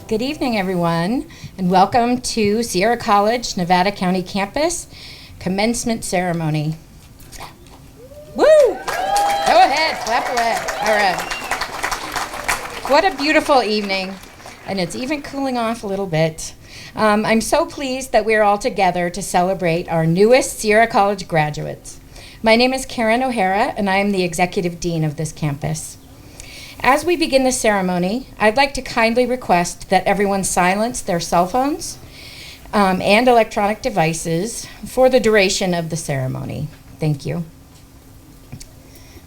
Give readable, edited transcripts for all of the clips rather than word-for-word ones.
Good evening, everyone, and welcome to Sierra College, Nevada County Campus Commencement Ceremony. Woo! Go ahead, clap away. All right. What a beautiful evening, and it's even cooling off a little bit. I'm so pleased that we're all together to celebrate our newest Sierra College graduates. My name is Karen O'Hara, and I am the Executive Dean of this campus. As we begin the ceremony, I'd like to kindly request that everyone silence their cell phones and electronic devices for the duration of the ceremony. Thank you.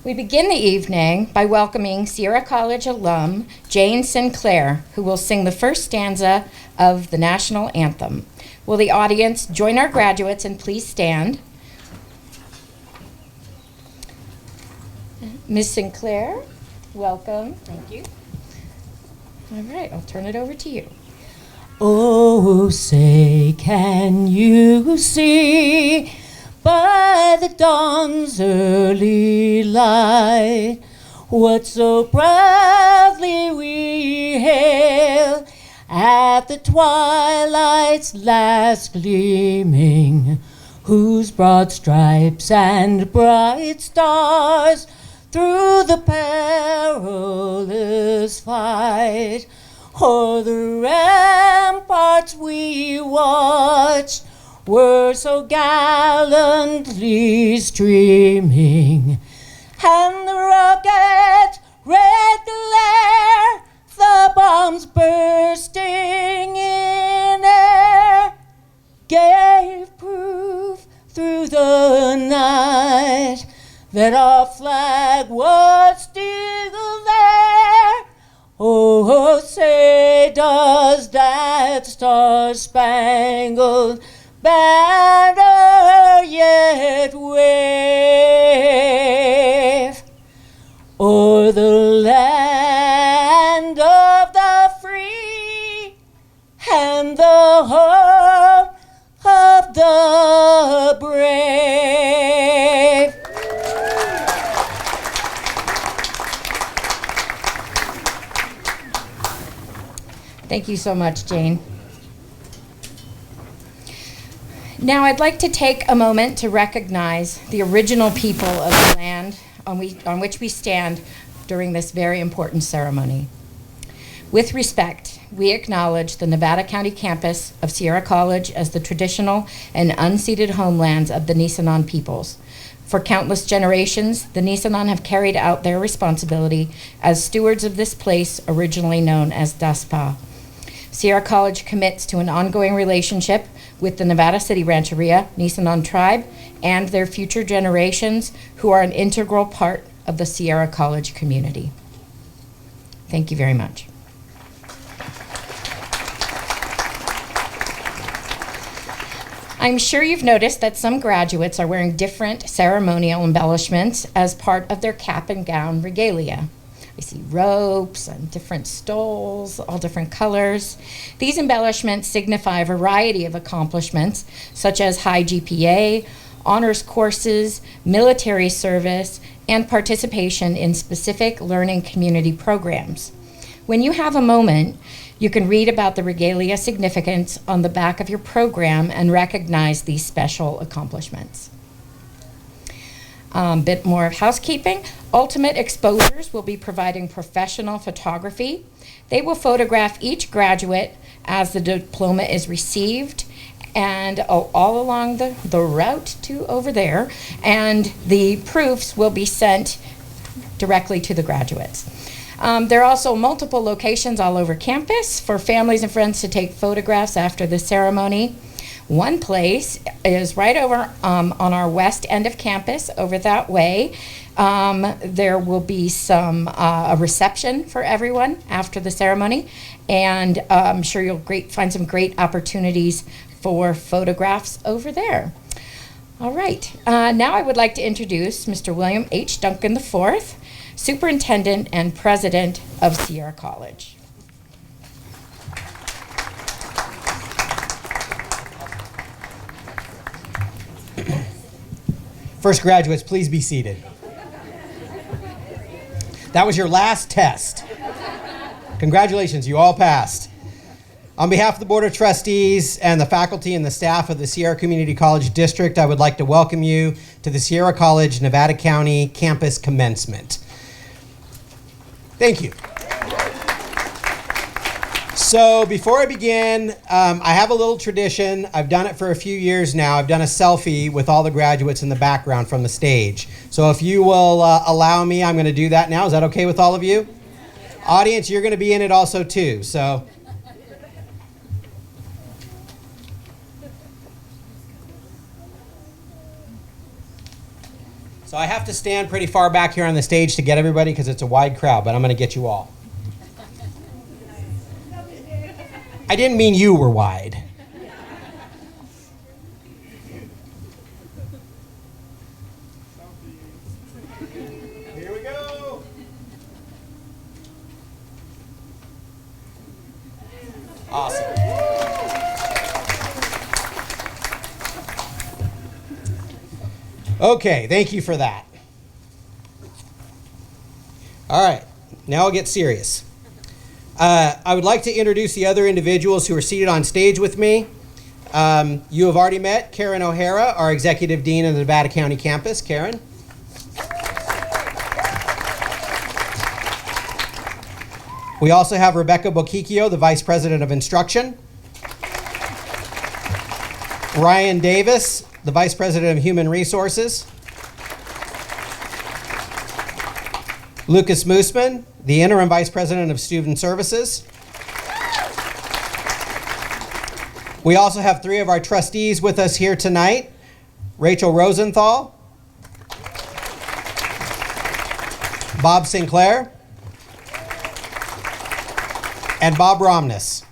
We begin the evening by welcoming Sierra College alum Jane Sinclair, who will sing the first stanza of the national anthem. Will the audience join our graduates and please stand? Ms. Sinclair, welcome. Thank you. All right, I'll turn it over to you. Oh, say, can you see by the dawn's early light what so proudly we hail at the twilight's last gleaming, whose broad stripes and bright stars through the perilous fight o'er the ramparts we watched were so gallantly streaming, and the rocket red glare, the bombs bursting in air, gave proof through the night that our flag was still there. Oh, say, does that star-spangled banner yet wave o'er the land of the free and the home of the brave? Thank you so much, Jane. Now I'd like to take a moment to recognize the original people of the land on which we stand during this very important ceremony. With respect, we acknowledge the Nevada County campus of Sierra College as the traditional and unceded homelands of the Nisenan peoples. For countless generations, the Nisenan have carried out their responsibility as stewards of this place originally known as Daspa. Sierra College commits to an ongoing relationship with the Nevada City Rancheria Nisenan tribe and their future generations who are an integral part of the Sierra College community. Thank you very much. I'm sure you've noticed that some graduates are wearing different ceremonial embellishments as part of their cap and gown regalia. We see ropes and different stoles, all different colors. These embellishments signify a variety of accomplishments, such as high GPA, honors courses, military service, and participation in specific learning community programs. When you have a moment, you can read about the regalia significance on the back of your program and recognize these special accomplishments. Bit more of housekeeping. Ultimate Exposures will be providing professional photography. They will photograph each graduate as the diploma is received and all along the route to over there, and the proofs will be sent directly to the graduates. There are also multiple locations all over campus for families and friends to take photographs after the ceremony. One place is right over on our west end of campus, over that way. There will be a reception for everyone after the ceremony, and I'm sure you'll find some great opportunities for photographs over there. All right, now I would like to introduce Mr. William H. Duncan IV, Superintendent and President of Sierra College. First graduates, please be seated. That was your last test. Congratulations, you all passed. On behalf of the Board of Trustees and the faculty and the staff of the Sierra Community College District, I would like to welcome you to the Sierra College Nevada County Campus Commencement. Thank you. So before I begin, I have a little tradition. I've done it for a few years now. I've done a selfie with all the graduates in the background from the stage. So if you will allow me, I'm going to do that now. Is that okay with all of you? Audience, you're going to be in it also too. So I have to stand pretty far back here on the stage to get everybody because it's a wide crowd, but I'm going to get you all. I didn't mean you were wide. Here we go. Awesome. Okay, thank you for that. All right, now I'll get serious. I would like to introduce the other individuals who are seated on stage with me. You have already met Karen O'Hara, our Executive Dean of the Nevada County campus. Karen. We also have Rebecca Boquicchio, the Vice President of Instruction. Ryan Davis, the Vice President of Human Resources. Lucas Moosman, the Interim Vice President of Student Services. We also have three of our trustees with us here tonight. Rachel Rosenthal, Bob Sinclair, and Bob Romness.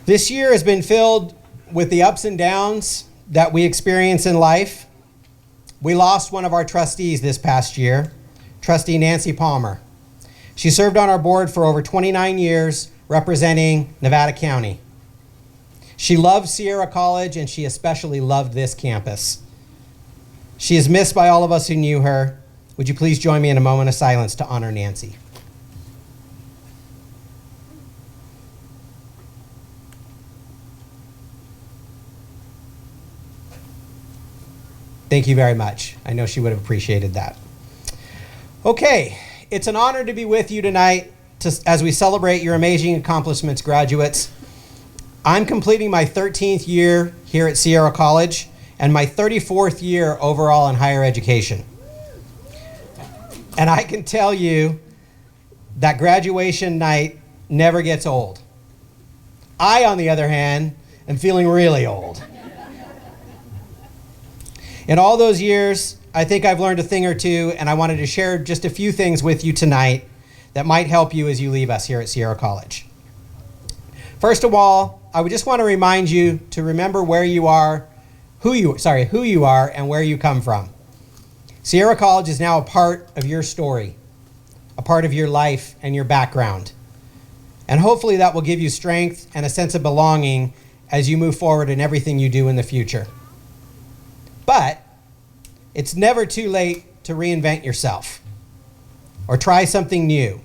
This year has been filled with the ups and downs that we experience in life. We lost one of our trustees this past year, Trustee Nancy Palmer. She served on our board for over 29 years, representing Nevada County. She loved Sierra College, and she especially loved this campus. She is missed by all of us who knew her. Would you please join me in a moment of silence to honor Nancy? Thank you very much. I know she would have appreciated that. Okay, it's an honor to be with you tonight as we celebrate your amazing accomplishments, graduates. I'm completing my 13th year here at Sierra College and my 34th year overall in higher education. And I can tell you that graduation night never gets old. I, on the other hand, am feeling really old. In all those years, I think I've learned a thing or two, and I wanted to share just a few things with you tonight that might help you as you leave us here at Sierra College. First of all, I would just want to remind you to remember where you are, who you are, and where you come from. Sierra College is now a part of your story, a part of your life and your background. And hopefully that will give you strength and a sense of belonging as you move forward in everything you do in the future. But it's never too late to reinvent yourself or try something new.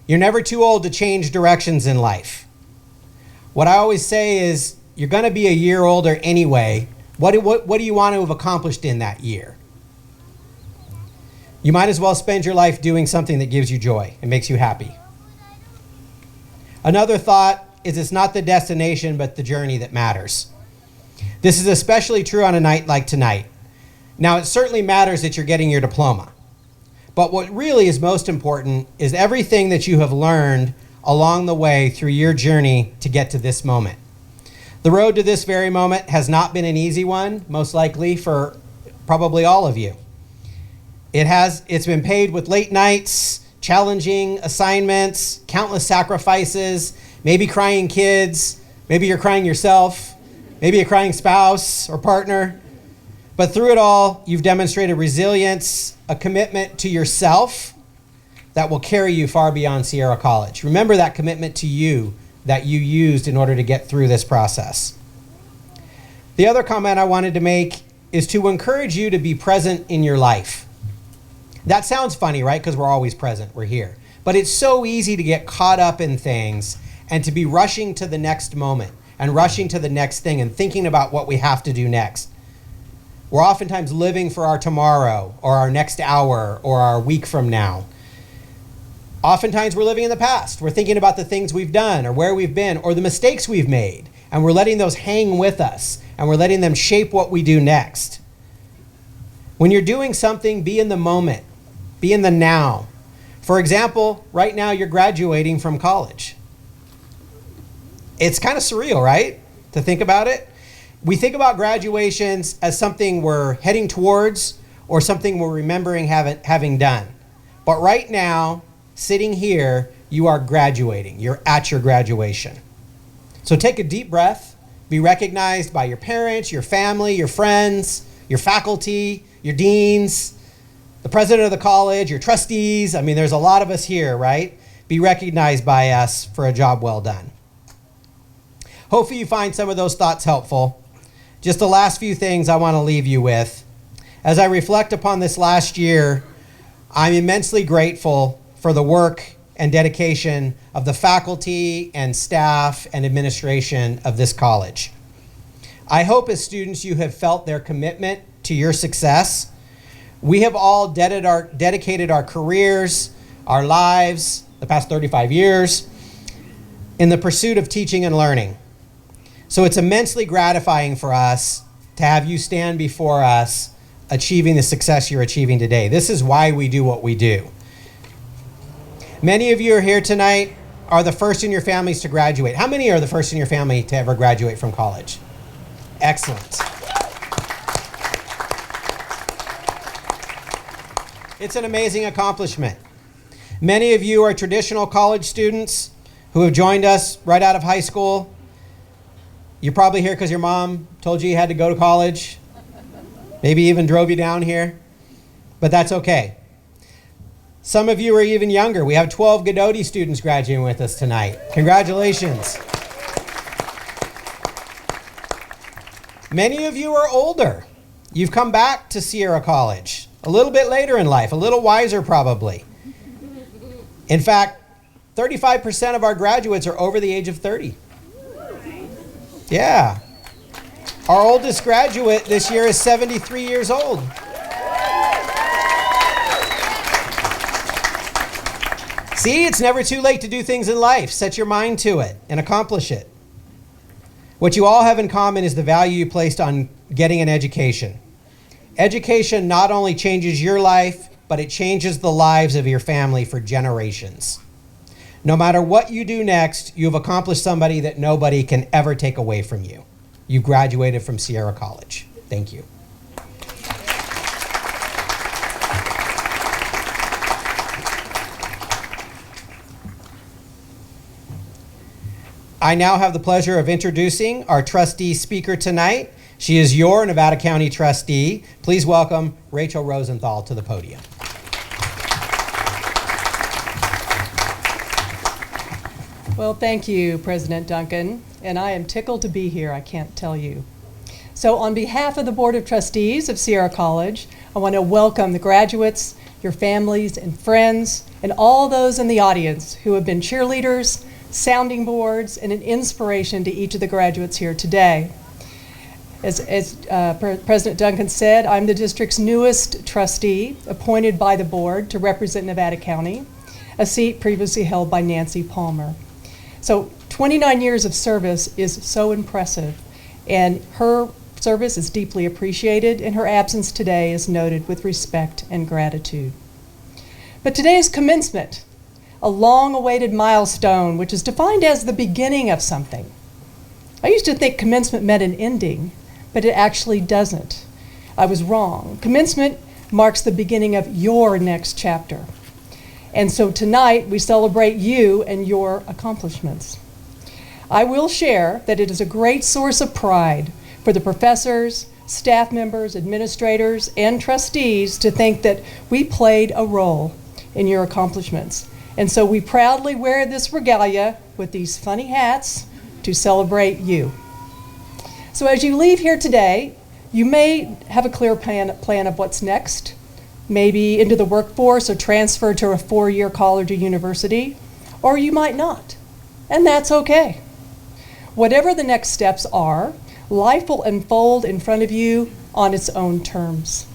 You're never too old to change directions in life. What I always say is you're going to be a year older anyway. What do you want to have accomplished in that year? You might as well spend your life doing something that gives you joy and makes you happy. Another thought is it's not the destination, but the journey that matters. This is especially true on a night like tonight. Now, it certainly matters that you're getting your diploma. But what really is most important is everything that you have learned along the way through your journey to get to this moment. The road to this very moment has not been an easy one, most likely for probably all of you. It's been paved with late nights, challenging assignments, countless sacrifices, maybe crying kids, maybe you're crying yourself, maybe a crying spouse or partner. But through it all, you've demonstrated resilience, a commitment to yourself that will carry you far beyond Sierra College. Remember that commitment to you that you used in order to get through this process. The other comment I wanted to make is to encourage you to be present in your life. That sounds funny, right? Because we're always present, we're here. But it's so easy to get caught up in things and to be rushing to the next moment and rushing to the next thing and thinking about what we have to do next. We're oftentimes living for our tomorrow or our next hour or our week from now. Oftentimes we're living in the past. We're thinking about the things we've done or where we've been or the mistakes we've made, and we're letting those hang with us and we're letting them shape what we do next. When you're doing something, be in the moment, be in the now. For example, right now you're graduating from college. It's kind of surreal, right? To think about it. We think about graduations as something we're heading towards or something we're remembering having done. But right now, sitting here, you are graduating. You're at your graduation. So take a deep breath. Be recognized by your parents, your family, your friends, your faculty, your deans, the president of the college, your trustees. I mean, there's a lot of us here, right? Be recognized by us for a job well done. Hopefully you find some of those thoughts helpful. Just the last few things I want to leave you with. As I reflect upon this last year, I'm immensely grateful for the work and dedication of the faculty and staff and administration of this college. I hope as students you have felt their commitment to your success. We have all dedicated our careers, our lives, the past 35 years, in the pursuit of teaching and learning. So it's immensely gratifying for us to have you stand before us achieving the success you're achieving today. This is why we do what we do. Many of you are here tonight, are the first in your families to graduate. How many are the first in your family to ever graduate from college? Excellent. It's an amazing accomplishment. Many of you are traditional college students who have joined us right out of high school. You're probably here because your mom told you had to go to college, maybe even drove you down here, but that's okay. Some of you are even younger. We have 12 Godoti students graduating with us tonight. Congratulations. Many of you are older. You've come back to Sierra College a little bit later in life, a little wiser probably. In fact, 35% of our graduates are over the age of 30. Yeah. Our oldest graduate this year is 73 years old. See, it's never too late to do things in life. Set your mind to it and accomplish it. What you all have in common is the value you placed on getting an education. Education not only changes your life, but it changes the lives of your family for generations. No matter what you do next, you've accomplished somebody that nobody can ever take away from you. You graduated from Sierra College. Thank you. I now have the pleasure of introducing our trustee speaker tonight. She is your Nevada County trustee. Please welcome Rachel Rosenthal to the podium. Well, thank you, President Duncan, and I am tickled to be here, I can't tell you. So on behalf of the Board of Trustees of Sierra College, I want to welcome the graduates, your families and friends, and all those in the audience who have been cheerleaders, sounding boards, and an inspiration to each of the graduates here today. As President Duncan said, I'm the district's newest trustee, appointed by the board to represent Nevada County, a seat previously held by Nancy Palmer. So 29 years of service is so impressive, and her service is deeply appreciated, and her absence today is noted with respect and gratitude. But today is commencement, a long-awaited milestone which is defined as the beginning of something. I used to think commencement meant an ending, but it actually doesn't. I was wrong. Commencement marks the beginning of your next chapter. And so tonight we celebrate you and your accomplishments. I will share that it is a great source of pride for the professors, staff members, administrators, and trustees to think that we played a role in your accomplishments. And so we proudly wear this regalia with these funny hats to celebrate you. So as you leave here today, you may have a clear plan of what's next. maybe into the workforce or transfer to a 4-year college or university, or you might not, and that's okay. Whatever the next steps are, life will unfold in front of you on its own terms.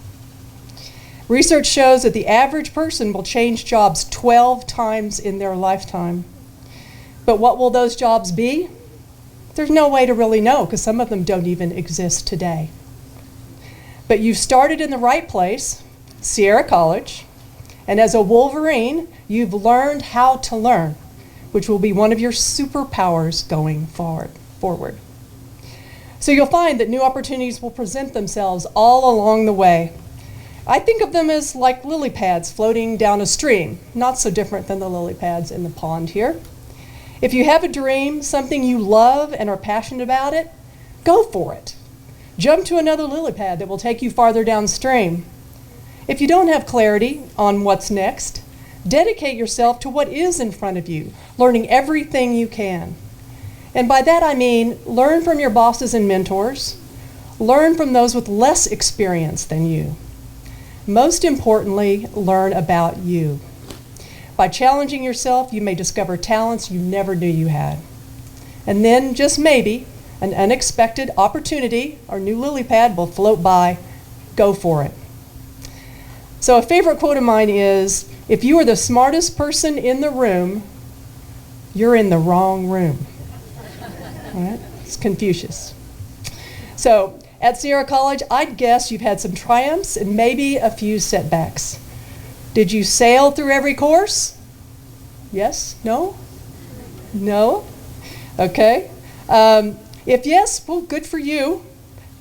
Research shows that the average person will change jobs 12 times in their lifetime. But what will those jobs be? There's no way to really know because some of them don't even exist today. But you've started in the right place, Sierra College, and as a Wolverine, you've learned how to learn, which will be one of your superpowers going forward. So you'll find that new opportunities will present themselves all along the way. I think of them as like lily pads floating down a stream, not so different than the lily pads in the pond here. If you have a dream, something you love and are passionate about it, go for it. Jump to another lily pad that will take you farther downstream. If you don't have clarity on what's next, dedicate yourself to what is in front of you, learning everything you can. And by that I mean learn from your bosses and mentors, learn from those with less experience than you. Most importantly, learn about you. By challenging yourself, you may discover talents you never knew you had. And then, just maybe, an unexpected opportunity or new lily pad will float by. Go for it. So a favorite quote of mine is, if you are the smartest person in the room, you're in the wrong room. All right? It's Confucius. So at Sierra College, I'd guess you've had some triumphs and maybe a few setbacks. Did you sail through every course? Yes? No? No? Okay. If yes, well, good for you.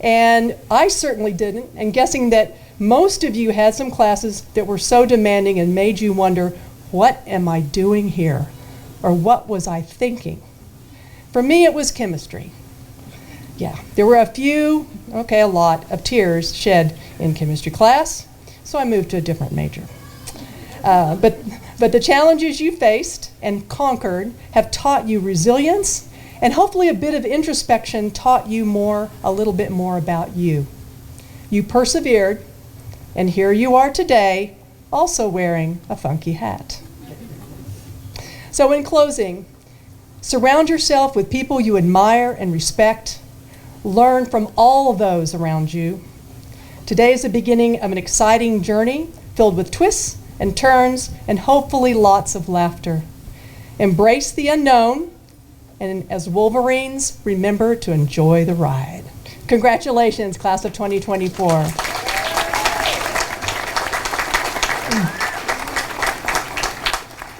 And I certainly didn't. And guessing that most of you had some classes that were so demanding and made you wonder, what am I doing here? Or what was I thinking? For me, it was chemistry. Yeah, there were a lot of tears shed in chemistry class, so I moved to a different major. But the challenges you faced and conquered have taught you resilience, and hopefully a bit of introspection taught you a little bit more about you. You persevered, and here you are today, also wearing a funky hat. So in closing, surround yourself with people you admire and respect. Learn from all of those around you. Today is the beginning of an exciting journey filled with twists and turns and hopefully lots of laughter. Embrace the unknown, and as Wolverines, remember to enjoy the ride. Congratulations, class of 2024.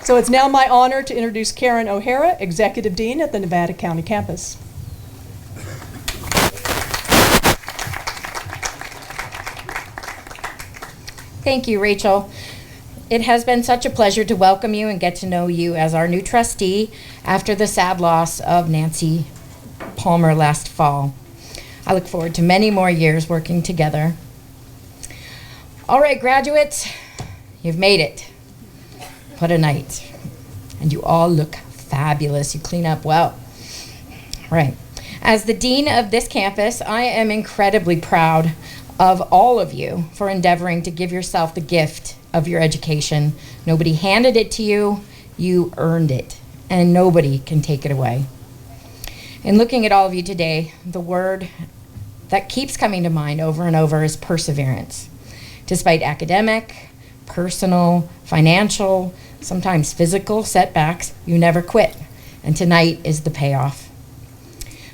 So it's now my honor to introduce Karen O'Hara, Executive Dean at the Nevada County campus. Thank you, Rachel. It has been such a pleasure to welcome you and get to know you as our new trustee after the sad loss of Nancy Palmer last fall. I look forward to many more years working together. All right, graduates, you've made it. What a night. And you all look fabulous. You clean up well. All right. As the dean of this campus, I am incredibly proud of all of you for endeavoring to give yourself the gift of your education. Nobody handed it to you, you earned it, and nobody can take it away. In looking at all of you today, the word that keeps coming to mind over and over is perseverance. Despite academic, personal, financial, sometimes physical setbacks, you never quit, and tonight is the payoff.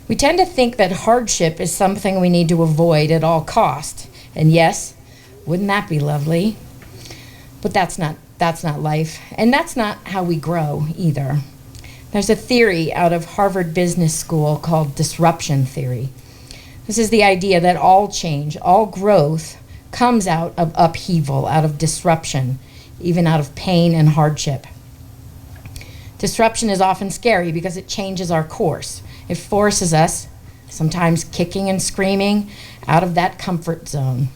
We tend to think that hardship is something we need to avoid at all cost. And yes, wouldn't that be lovely? But that's not life. And that's not how we grow either. There's a theory out of Harvard Business School called disruption theory. This is the idea that all change, all growth comes out of upheaval, out of disruption, even out of pain and hardship. Disruption is often scary because it changes our course. It forces us, sometimes kicking and screaming, out of that comfort zone.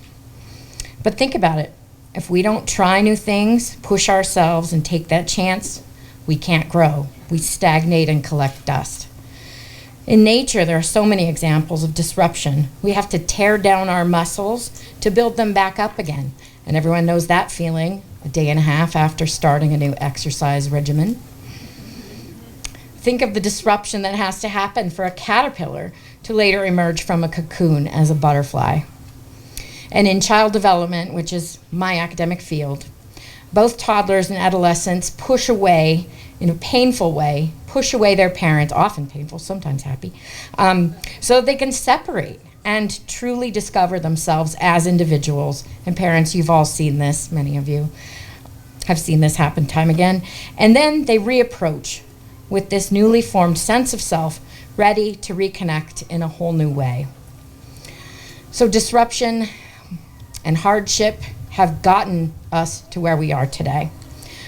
But think about it. If we don't try new things, push ourselves, and take that chance, we can't grow. We stagnate and collect dust. In nature, there are so many examples of disruption. We have to tear down our muscles to build them back up again. And everyone knows that feeling, a day and a half after starting a new exercise regimen. Think of the disruption that has to happen for a caterpillar to later emerge from a cocoon as a butterfly. And in child development, which is my academic field, both toddlers and adolescents push away, in a painful way, push away their parents, often painful, sometimes happy, so they can separate and truly discover themselves as individuals. And parents, you've all seen this, many of you have seen this happen time again. And then they reapproach with this newly formed sense of self, ready to reconnect in a whole new way. So disruption and hardship have gotten us to where we are today.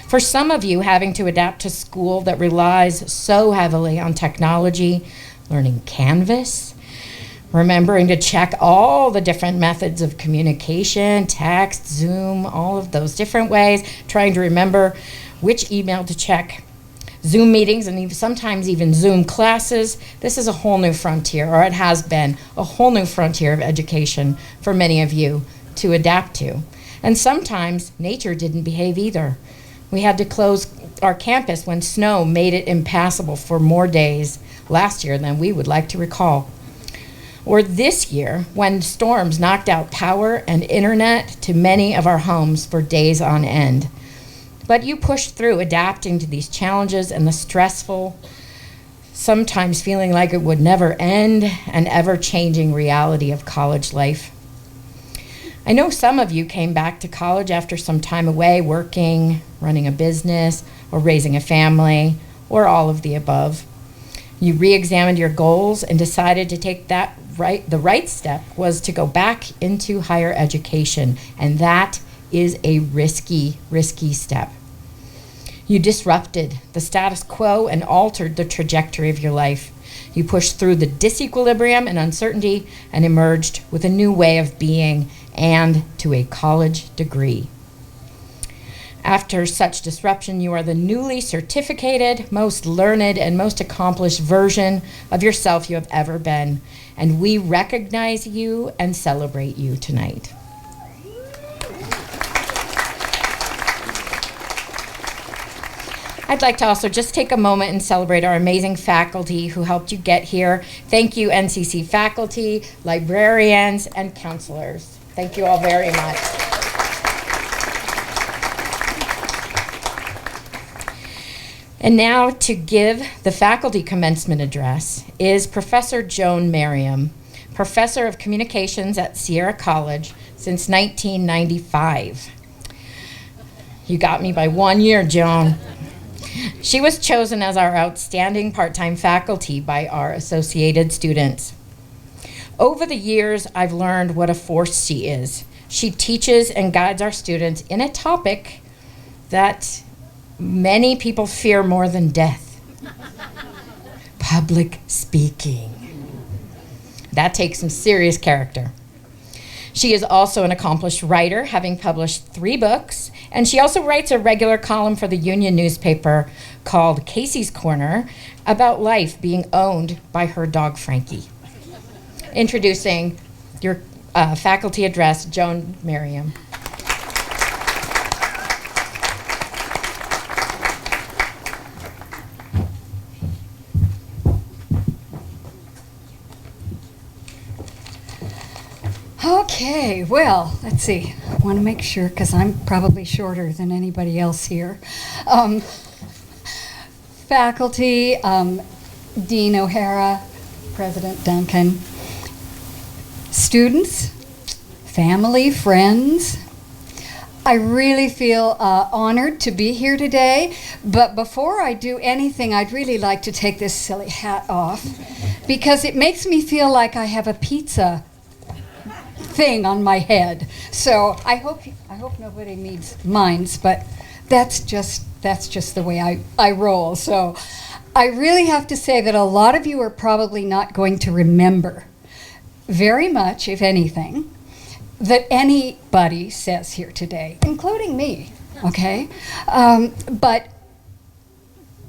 For some of you, having to adapt to school that relies so heavily on technology, learning Canvas, remembering to check all the different methods of communication, text, Zoom, all of those different ways, trying to remember which email to check, Zoom meetings, and even sometimes even Zoom classes. This is a whole new frontier, or it has been a whole new frontier of education for many of you to adapt to. And sometimes nature didn't behave either. We had to close our campus when snow made it impassable for more days last year than we would like to recall. Or this year, when storms knocked out power and internet to many of our homes for days on end. But you pushed through, adapting to these challenges and the stressful, sometimes feeling like it would never end, and ever-changing reality of college life. I know some of you came back to college after some time away working, running a business, or raising a family, or all of the above. You re-examined your goals and decided to take the right step was to go back into higher education, and that is a risky, risky step. You disrupted the status quo and altered the trajectory of your life. You pushed through the disequilibrium and uncertainty and emerged with a new way of being and to a college degree. After such disruption, you are the newly certificated, most learned, and most accomplished version of yourself you have ever been. And we recognize you and celebrate you tonight. I'd like to also just take a moment and celebrate our amazing faculty who helped you get here. Thank you, NCC faculty, librarians, and counselors. Thank you all very much. And now to give the faculty commencement address is Professor Joan Merriam, Professor of Communications at Sierra College since 1995. You got me by 1 year, Joan. She was chosen as our outstanding part-time faculty by our associated students. Over the years, I've learned what a force she is. She teaches and guides our students in a topic that many people fear more than death: public speaking. That takes some serious character. She is also an accomplished writer, having published 3 books, and she also writes a regular column for the Union newspaper called Casey's Corner about life being owned by her dog, Frankie. Introducing your faculty address, Joan Merriam. Okay, well, let's see. I want to make sure, because I'm probably shorter than anybody else here. Faculty, Dean O'Hara, President Duncan, students, family, friends. I really feel honored to be here today, but before I do anything, I'd really like to take this silly hat off, because it makes me feel like I have a pizza thing on my head. So I hope nobody minds, but that's just the way I roll. So I really have to say that a lot of you are probably not going to remember very much, if anything, that anybody says here today, including me, okay? And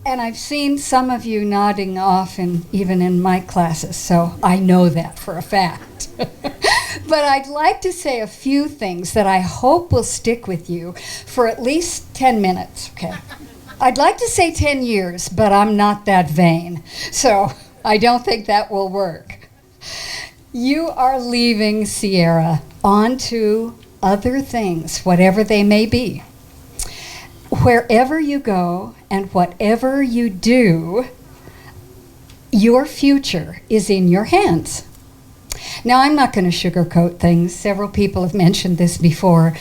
I've seen some of you nodding off, even in my classes, so I know that for a fact. But I'd like to say a few things that I hope will stick with you for at least 10 minutes, okay? I'd like to say 10 years, but I'm not that vain, so I don't think that will work. You are leaving Sierra on to other things, whatever they may be. Wherever you go and whatever you do, your future is in your hands. Now, I'm not going to sugarcoat things. Several people have mentioned this before.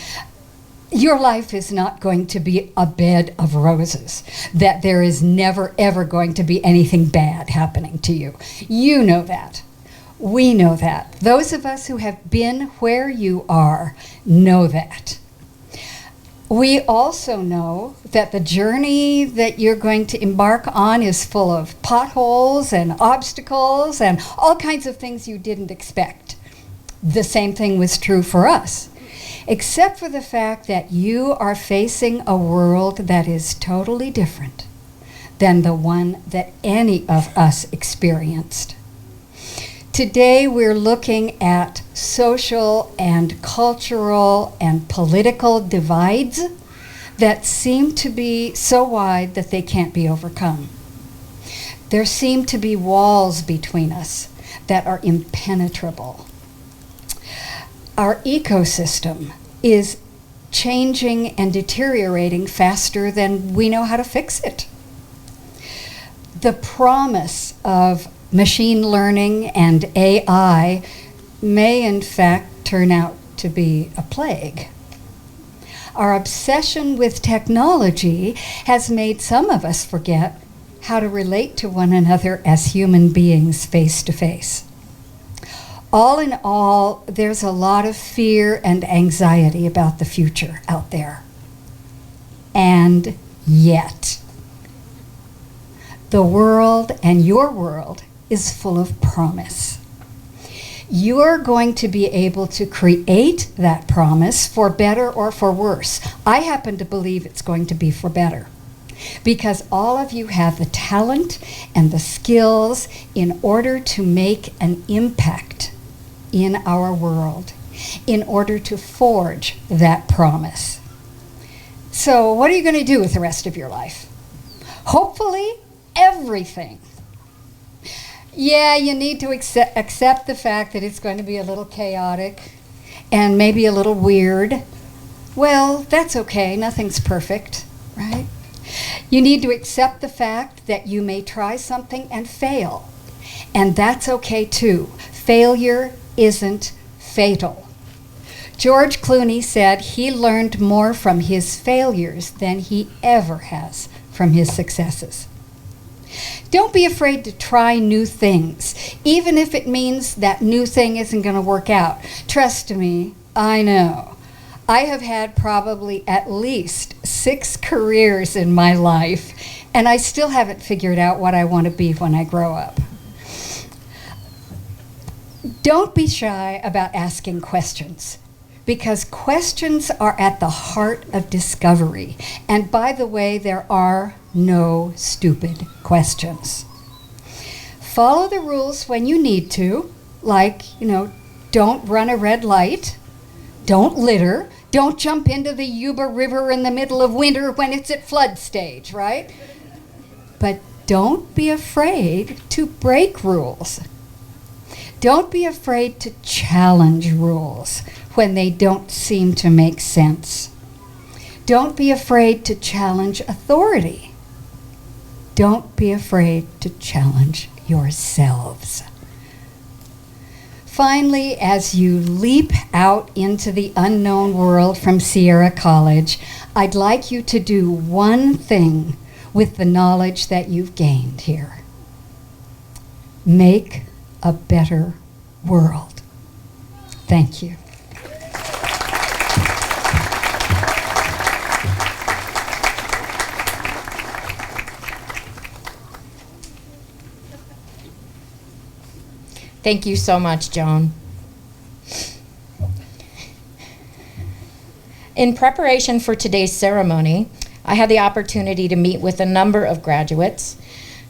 Your life is not going to be a bed of roses, that there is never, ever going to be anything bad happening to you. You know that. We know that. Those of us who have been where you are know that. We also know that the journey that you're going to embark on is full of potholes and obstacles and all kinds of things you didn't expect. The same thing was true for us, except for the fact that you are facing a world that is totally different than the one that any of us experienced. Today we're looking at social and cultural and political divides that seem to be so wide that they can't be overcome. There seem to be walls between us that are impenetrable. Our ecosystem is changing and deteriorating faster than we know how to fix it. The promise of machine learning and AI may in fact turn out to be a plague. Our obsession with technology has made some of us forget how to relate to one another as human beings face to face. All in all, there's a lot of fear and anxiety about the future out there. And yet, the world and your world is full of promise. You're going to be able to create that promise for better or for worse. I happen to believe it's going to be for better, because all of you have the talent and the skills in order to make an impact in our world, in order to forge that promise. So what are you going to do with the rest of your life? Hopefully, everything. Yeah, you need to accept the fact that it's going to be a little chaotic and maybe a little weird. Well, that's okay. Nothing's perfect, right? You need to accept the fact that you may try something and fail, and that's okay too. Failure isn't fatal. George Clooney said he learned more from his failures than he ever has from his successes. Don't be afraid to try new things, even if it means that new thing isn't going to work out. Trust me, I know. I have had probably at least 6 careers in my life, and I still haven't figured out what I want to be when I grow up. Don't be shy about asking questions, because questions are at the heart of discovery. And by the way, there are no stupid questions. Follow the rules when you need to, like, don't run a red light, don't litter, don't jump into the Yuba River in the middle of winter when it's at flood stage, right? But don't be afraid to break rules. Don't be afraid to challenge rules when they don't seem to make sense. Don't be afraid to challenge authority. Don't be afraid to challenge yourselves. Finally, as you leap out into the unknown world from Sierra College, I'd like you to do one thing with the knowledge that you've gained here. Make a better world. Thank you. Thank you so much, Joan. In preparation for today's ceremony, I had the opportunity to meet with a number of graduates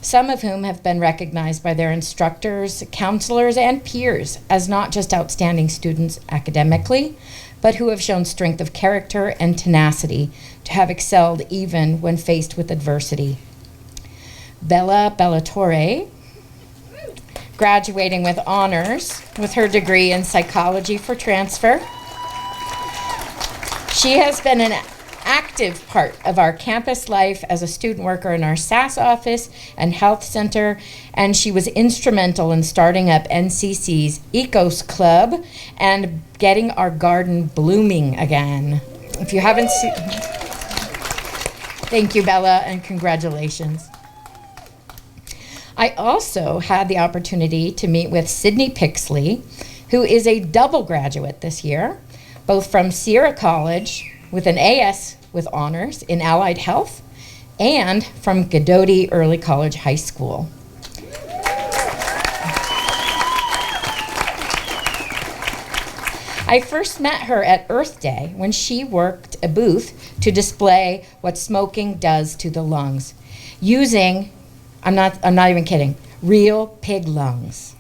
some of whom have been recognized by their instructors, counselors, and peers as not just outstanding students academically, but who have shown strength of character and tenacity to have excelled even when faced with adversity. Bella Bellatore, graduating with honors with her degree in psychology for transfer. She has been an active part of our campus life as a student worker in our SAS office and health center, and she was instrumental in starting up NCC's Ecos Club and getting our garden blooming again. If you haven't seen, thank you, Bella, and congratulations. I also had the opportunity to meet with Sydney Pixley, who is a double graduate this year, both from Sierra College with an AS with honors in allied health and from Godoti Early College High School. I first met her at Earth Day when she worked a booth to display what smoking does to the lungs using, I'm not even kidding, real pig lungs.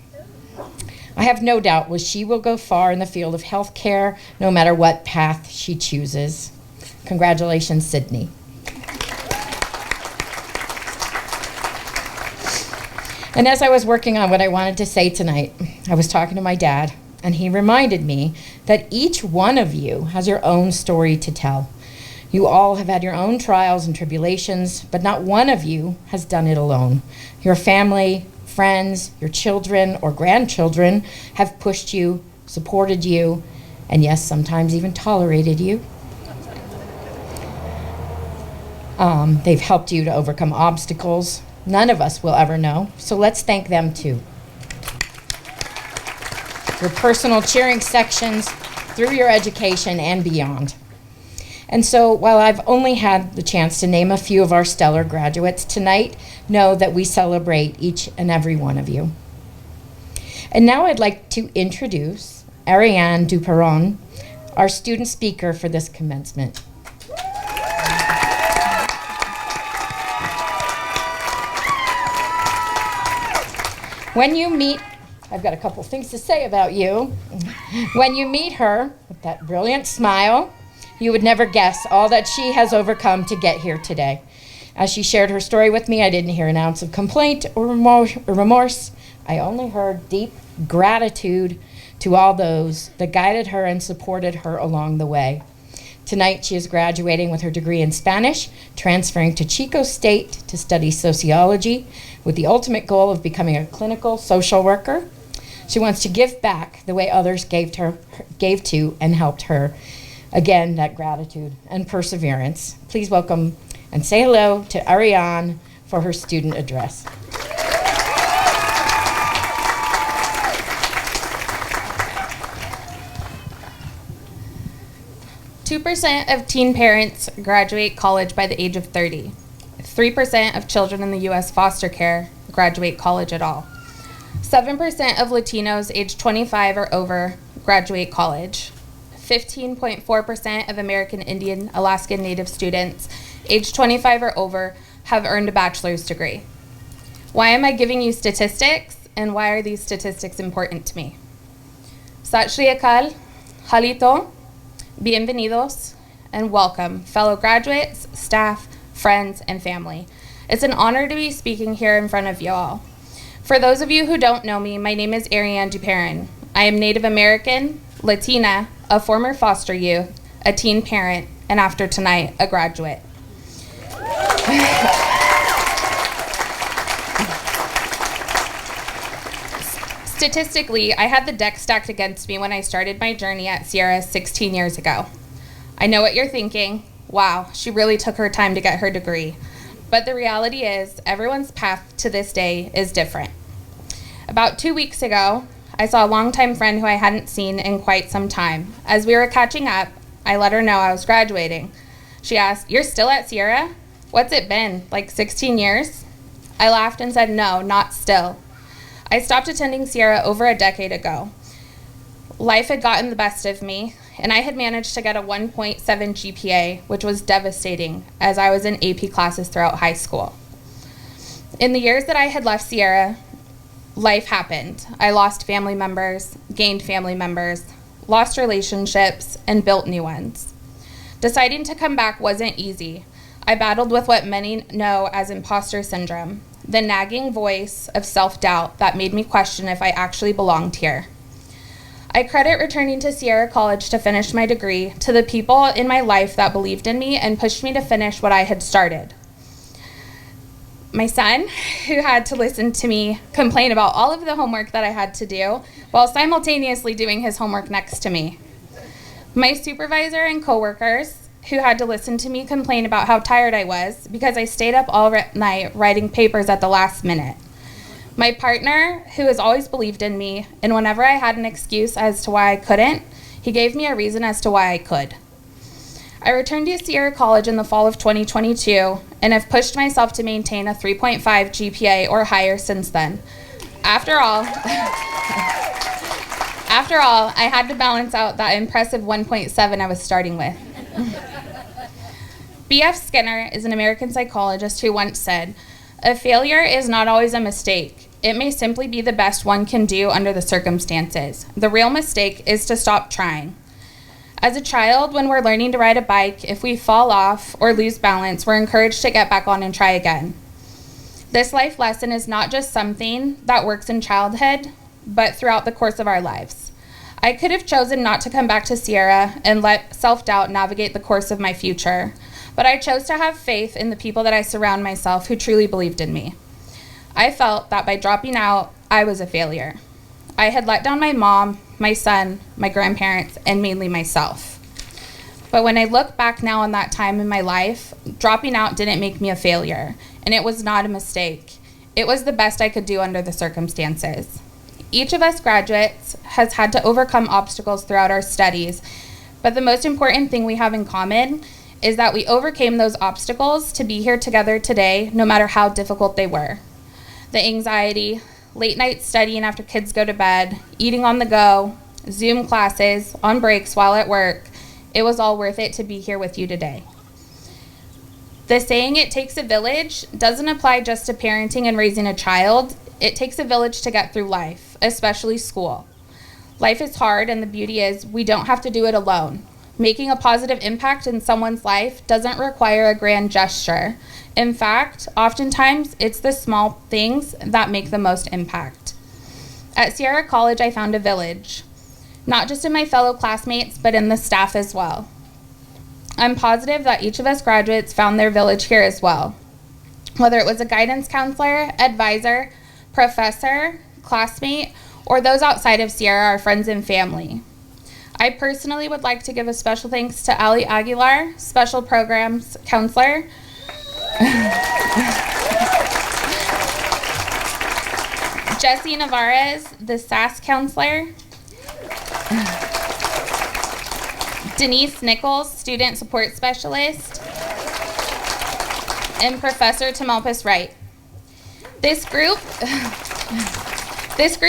I have no doubt she will go far in the field of healthcare, no matter what path she chooses. Congratulations, Sydney. And as I was working on what I wanted to say tonight, I was talking to my dad, and he reminded me that each one of you has your own story to tell. You all have had your own trials and tribulations, but not one of you has done it alone. Your family, friends, your children or grandchildren have pushed you, supported you, and yes, sometimes even tolerated you. They've helped you to overcome obstacles none of us will ever know, so let's thank them too. Your personal cheering sections, through your education and beyond. And so while I've only had the chance to name a few of our stellar graduates tonight, know that we celebrate each and every one of you. And now I'd like to introduce Ariane Duperon, our student speaker for this commencement. When you meet, I've got a couple things to say about you. When you meet her with that brilliant smile, you would never guess all that she has overcome to get here today. As she shared her story with me, I didn't hear an ounce of complaint or remorse. I only heard deep gratitude to all those that guided her and supported her along the way. Tonight, she is graduating with her degree in Spanish, transferring to Chico State to study sociology with the ultimate goal of becoming a clinical social worker. She wants to give back the way others gave to and helped her. Again, that gratitude and perseverance. Please welcome and say hello to Ariane for her student address. Two 2% of teen parents graduate college by the age of 30. 3% of children in the U.S. foster care graduate college at all. 7% of Latinos aged 25 or over graduate college. 15.4% of American Indian Alaskan Native students aged 25 or over have earned a bachelor's degree. Why am I giving you statistics, and why are these statistics important to me? Sat Shri Akal, Halito, bienvenidos, and welcome, fellow graduates, staff, friends, and family. It's an honor to be speaking here in front of you all. For those of you who don't know me, my name is Ariane Duperon. I am Native American, Latina, a former foster youth, a teen parent, and after tonight, a graduate. Statistically, I had the deck stacked against me when I started my journey at Sierra 16 years ago. I know what you're thinking. Wow, she really took her time to get her degree. But the reality is, everyone's path to this day is different. About 2 weeks ago, I saw a longtime friend who I hadn't seen in quite some time. As we were catching up, I let her know I was graduating. She asked, "You're still at Sierra? What's it been, like 16 years?" I laughed and said, "No, not still." I stopped attending Sierra over a decade ago. Life had gotten the best of me, and I had managed to get a 1.7 GPA, which was devastating as I was in AP classes throughout high school. In the years that I had left Sierra, life happened. I lost family members, gained family members, lost relationships, and built new ones. Deciding to come back wasn't easy. I battled with what many know as imposter syndrome, the nagging voice of self-doubt that made me question if I actually belonged here. I credit returning to Sierra College to finish my degree to the people in my life that believed in me and pushed me to finish what I had started. My son, who had to listen to me complain about all of the homework that I had to do while simultaneously doing his homework next to me. My supervisor and coworkers, who had to listen to me complain about how tired I was because I stayed up all night writing papers at the last minute. My partner, who has always believed in me, and whenever I had an excuse as to why I couldn't, he gave me a reason as to why I could. I returned to Sierra College in the fall of 2022 and have pushed myself to maintain a 3.5 GPA or higher since then. After all, I had to balance out that impressive 1.7 I was starting with. B.F. Skinner is an American psychologist who once said, "A failure is not always a mistake. It may simply be the best one can do under the circumstances. The real mistake is to stop trying." As a child, when we're learning to ride a bike, if we fall off or lose balance, we're encouraged to get back on and try again. This life lesson is not just something that works in childhood, but throughout the course of our lives. I could have chosen not to come back to Sierra and let self-doubt navigate the course of my future, but I chose to have faith in the people that I surround myself who truly believed in me. I felt that by dropping out, I was a failure. I had let down my mom, my son, my grandparents, and mainly myself. But when I look back now on that time in my life, dropping out didn't make me a failure, and it was not a mistake. It was the best I could do under the circumstances. Each of us graduates has had to overcome obstacles throughout our studies, but the most important thing we have in common is that we overcame those obstacles to be here together today, no matter how difficult they were. The anxiety, late night studying after kids go to bed, eating on the go, Zoom classes, on breaks while at work, it was all worth it to be here with you today. The saying, "it takes a village," doesn't apply just to parenting and raising a child. It takes a village to get through life, especially school. Life is hard, and the beauty is we don't have to do it alone. Making a positive impact in someone's life doesn't require a grand gesture. In fact, oftentimes it's the small things that make the most impact. At Sierra College, I found a village, not just in my fellow classmates, but in the staff as well. I'm positive that each of us graduates found their village here as well. Whether it was a guidance counselor, advisor, professor, classmate, or those outside of Sierra, our friends and family. I personally would like to give a special thanks to Ali Aguilar, Special Programs Counselor, Jesse Navarez, the SAS Counselor, Denise Nichols, Student Support Specialist, and Professor Tamalpais Wright. This group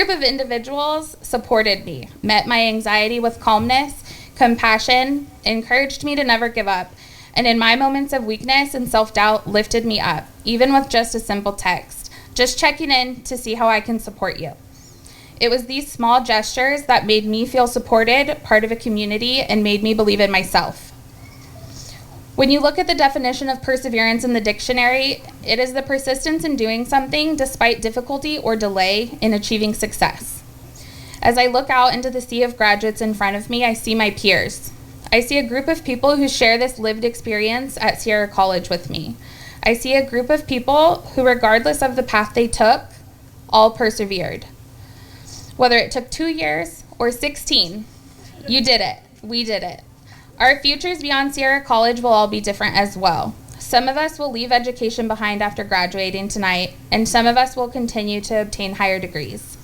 of individuals supported me, met my anxiety with calmness, compassion, encouraged me to never give up, and in my moments of weakness and self-doubt, lifted me up, even with just a simple text, just checking in to see how I can support you. It was these small gestures that made me feel supported, part of a community, and made me believe in myself. When you look at the definition of perseverance in the dictionary, it is the persistence in doing something despite difficulty or delay in achieving success. As I look out into the sea of graduates in front of me, I see my peers. I see a group of people who share this lived experience at Sierra College with me. I see a group of people who, regardless of the path they took, all persevered. Whether it took 2 years or 16, you did it. We did it. Our futures beyond Sierra College will all be different as well. Some of us will leave education behind after graduating tonight, and some of us will continue to obtain higher degrees.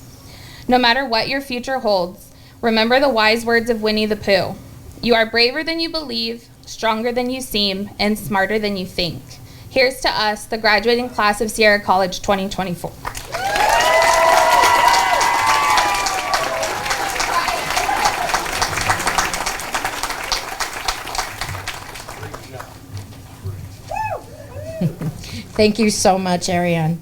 No matter what your future holds, remember the wise words of Winnie the Pooh. You are braver than you believe, stronger than you seem, and smarter than you think. Here's to us, the graduating class of Sierra College 2024. Thank you so much, Ariane.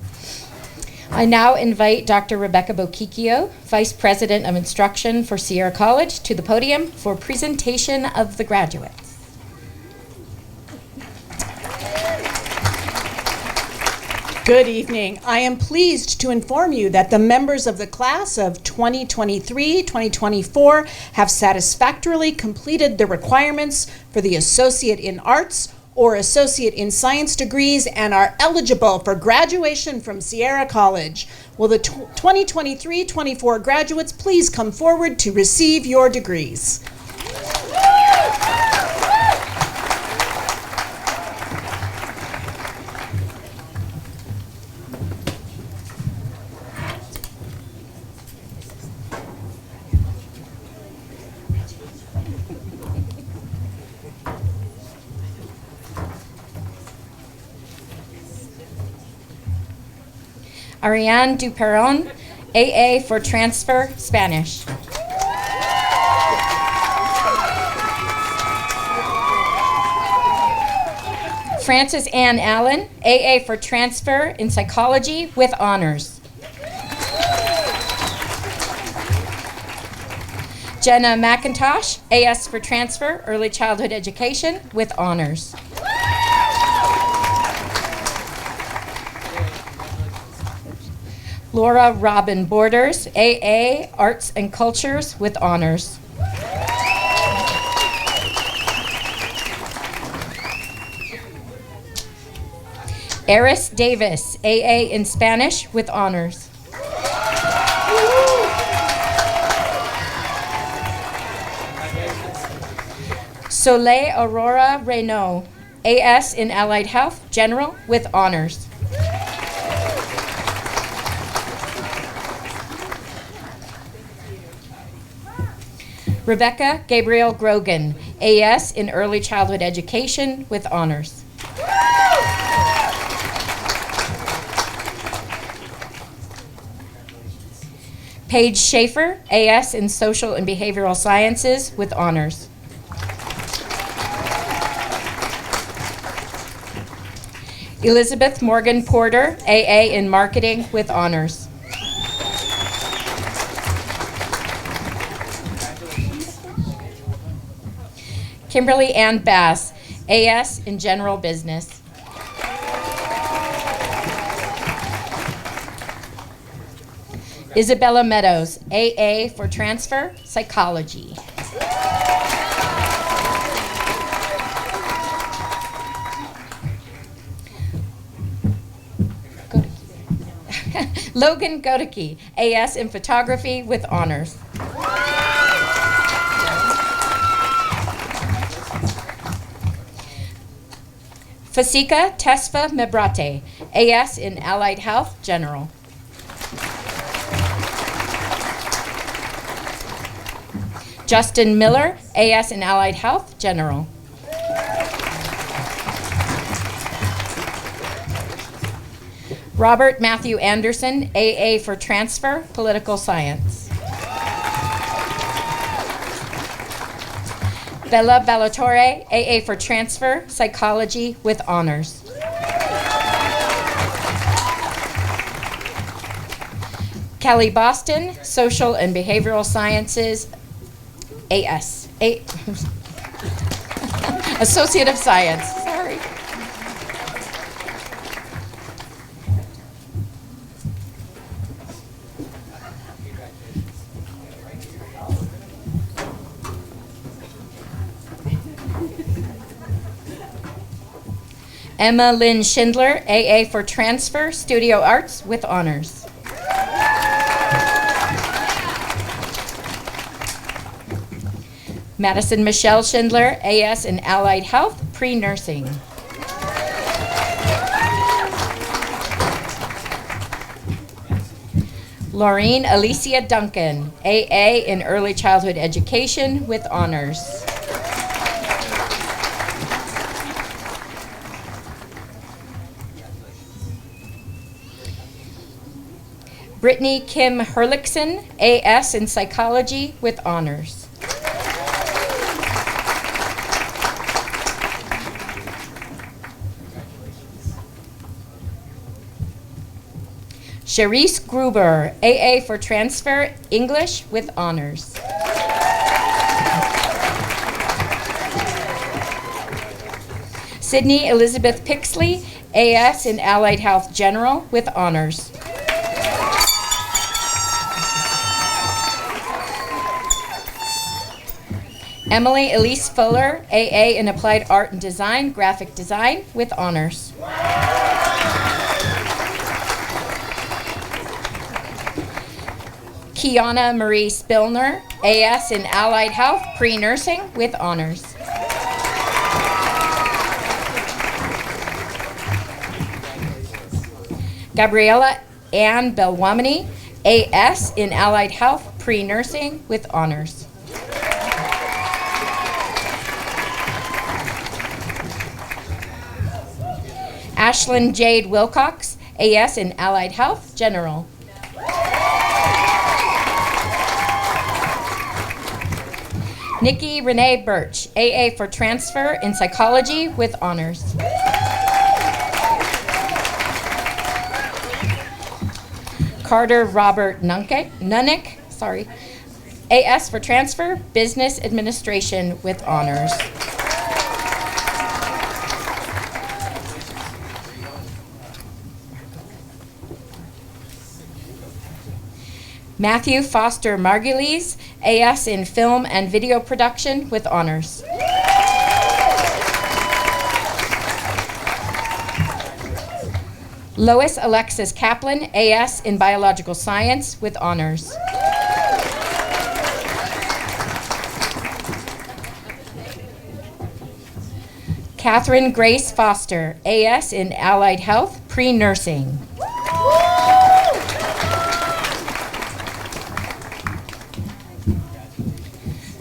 I now invite Dr. Rebecca Boquicchio, Vice President of Instruction for Sierra College, to the podium for presentation of the graduates. Good evening. I am pleased to inform you that the members of the class of 2023-2024 have satisfactorily completed the requirements for the Associate in Arts or Associate in Science degrees and are eligible for graduation from Sierra College. Will the 2023-24 graduates please come forward to receive your degrees? Ariane Duperon, AA for transfer, Spanish. Frances Ann Allen, AA for transfer in psychology with honors. Jenna McIntosh, AS for transfer, early childhood education with honors. Laura Robin Borders, AA, Arts and Cultures with honors. Eris Davis, AA in Spanish with honors. Soleil Aurora Reynaud, AS in Allied Health, General with honors. Rebecca Gabriel Grogan, AS in Early Childhood Education with honors. Paige Schaefer, AS in Social and Behavioral Sciences with honors. Elizabeth Morgan Porter, AA in Marketing with honors. Kimberly Ann Bass, AS in General Business. Isabella Meadows, AA for transfer, Psychology. Logan Godeke, AS in Photography with honors. Fasika Tesfa Mebrate, AS in Allied Health, General. Justin Miller, AS in Allied Health, General. Robert Matthew Anderson, AA for Transfer, Political Science. Bella Ballatore, AA for Transfer, Psychology with honors. Kelly Boston, Social and Behavioral Sciences, AS. Associate of Science, sorry. Emma Lynn Schindler, AA for Transfer, Studio Arts with honors. Madison Michelle Schindler, AS in Allied Health, Pre-Nursing. Laureen Alicia Duncan, AA in Early Childhood Education with honors. Brittany Kim Herlickson, AS in Psychology with honors. Charisse Gruber, AA for transfer, English with honors. Sydney Elizabeth Pixley, AS in Allied Health General with honors. Emily Elise Fuller, AA in Applied Art and Design, Graphic Design with honors. Kiana Marie Spillner, AS in Allied Health, Pre-Nursing with honors. Gabriella Ann Belwamini, AS in Allied Health, Pre-Nursing with honors. Ashlyn Jade Wilcox, AS in Allied Health, General. Nikki Renee Birch, AA for transfer in Psychology with honors. Carter Robert Nunnick, AS for transfer, Business Administration with honors. Matthew Foster Margulies, AS in Film and Video Production with honors. Lois Alexis Kaplan, AS in Biological Science with honors. Catherine Grace Foster, AS in Allied Health, Pre-Nursing.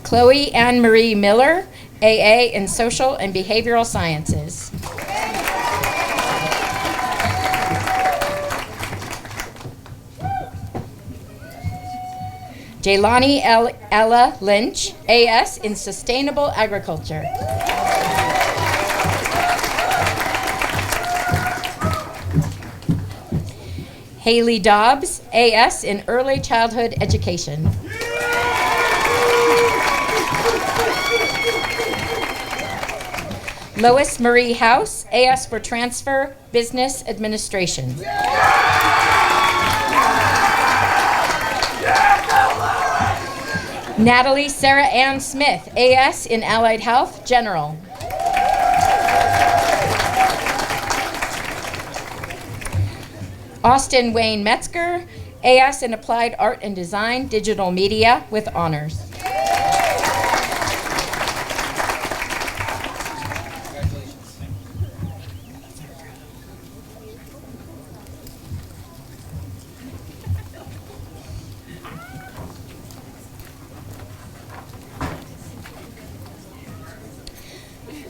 Chloe Ann Marie Miller, AA in Social and Behavioral Sciences. Jaylani Ella Lynch, AS in Sustainable Agriculture. Haley Dobbs, AS in Early Childhood Education. Lois Marie House, AS for transfer, Business Administration. Natalie Sarah Ann Smith, AS in Allied Health, General. Austin Wayne Metzger, AS in Applied Art and Design, Digital Media with honors.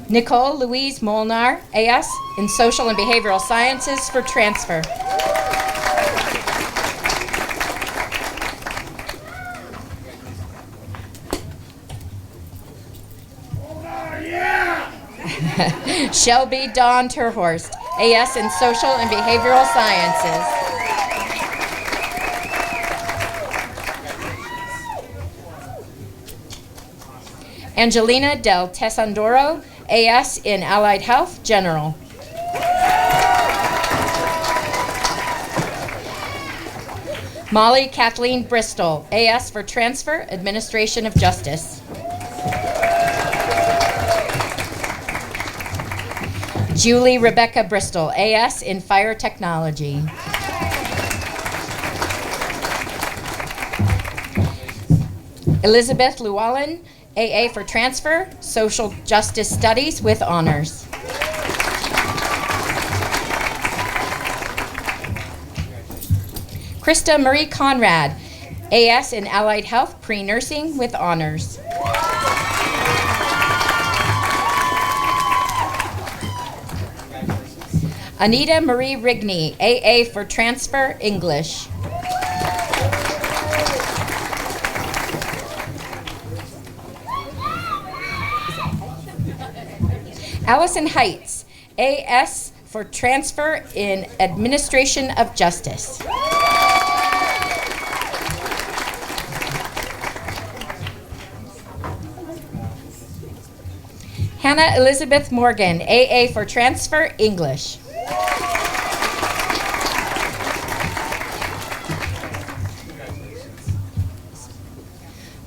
Nicole Louise Molnar, AS in Social and Behavioral Sciences for transfer. Shelby Dawn Terhorst, AS in Social and Behavioral Sciences. Angelina Del Tesandoro, AS in Allied Health, General. Molly Kathleen Bristol, AS for transfer, Administration of Justice. Julie Rebecca Bristol, AS in Fire Technology. Elizabeth Llewellyn, AA for transfer, Social Justice Studies with honors. Krista Marie Conrad, AS in Allied Health, Pre-Nursing with honors. Anita Marie Rigney, AA for transfer, English. Allison Heights, AS for transfer in administration of justice. Hannah Elizabeth Morgan, AA for transfer English.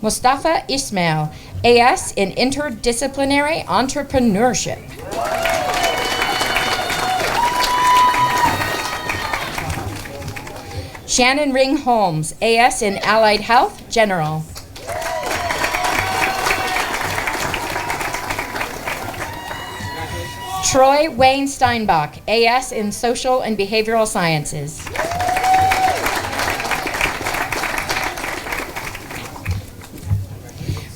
Mustafa Ismail, AS in interdisciplinary entrepreneurship. Shannon Ring Holmes, AS in allied health, general. Troy Wayne Steinbach, AS in Social and Behavioral Sciences.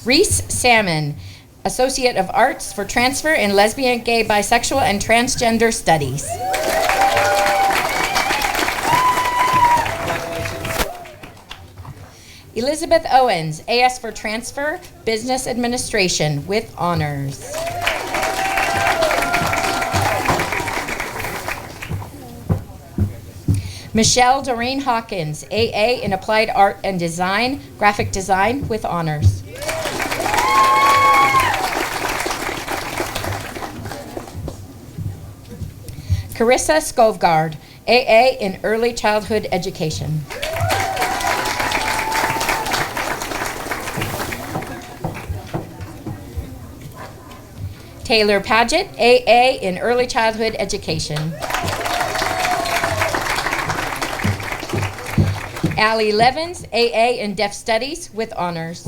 Reese Salmon, Associate of Arts for transfer in Lesbian, Gay, Bisexual, and Transgender Studies. Elizabeth Owens, AS for transfer, Business Administration with honors. Michelle Doreen Hawkins, AA in Applied Art and Design, Graphic Design with honors. Carissa Skovgard, AA in Early Childhood Education. Taylor Paget, AA in Early Childhood Education. Allie Levins, AA in Deaf Studies with honors.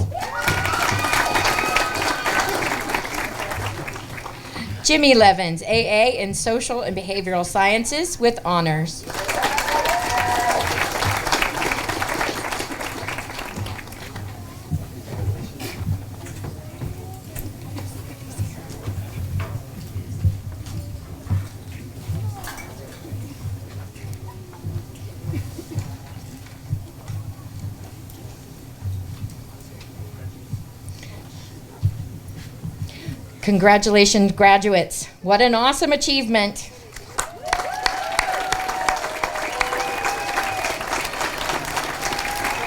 Jimmy Levins, AA in Social and Behavioral Sciences with honors. Congratulations, graduates. What an awesome achievement.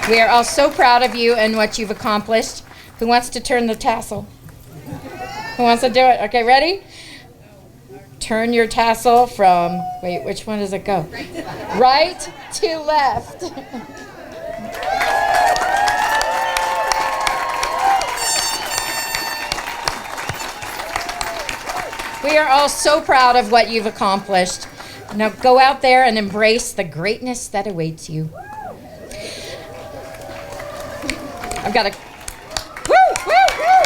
We are all so proud of you and what you've accomplished. Who wants to turn the tassel? Who wants to do it? Okay, ready? Turn your tassel from, wait, which one does it go? Right to left. We are all so proud of what you've accomplished. Now go out there and embrace the greatness that awaits you. I've got a, woo, woo, woo.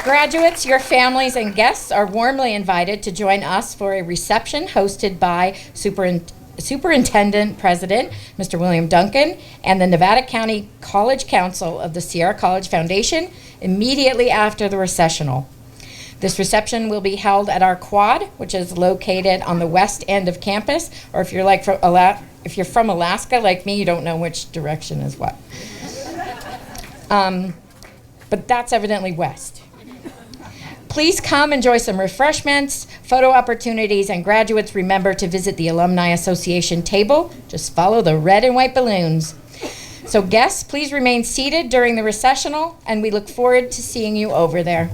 Graduates, your families and guests are warmly invited to join us for a reception hosted by Superintendent President, Mr. William Duncan, and the Nevada County College Council of the Sierra College Foundation immediately after the recessional. This reception will be held at our quad, which is located on the west end of campus, or if you're if you're from Alaska like me, you don't know which direction is what. But that's evidently west. Please come enjoy some refreshments, photo opportunities, and graduates remember to visit the Alumni Association table. Just follow the red and white balloons. So guests, please remain seated during the recessional, and we look forward to seeing you over there.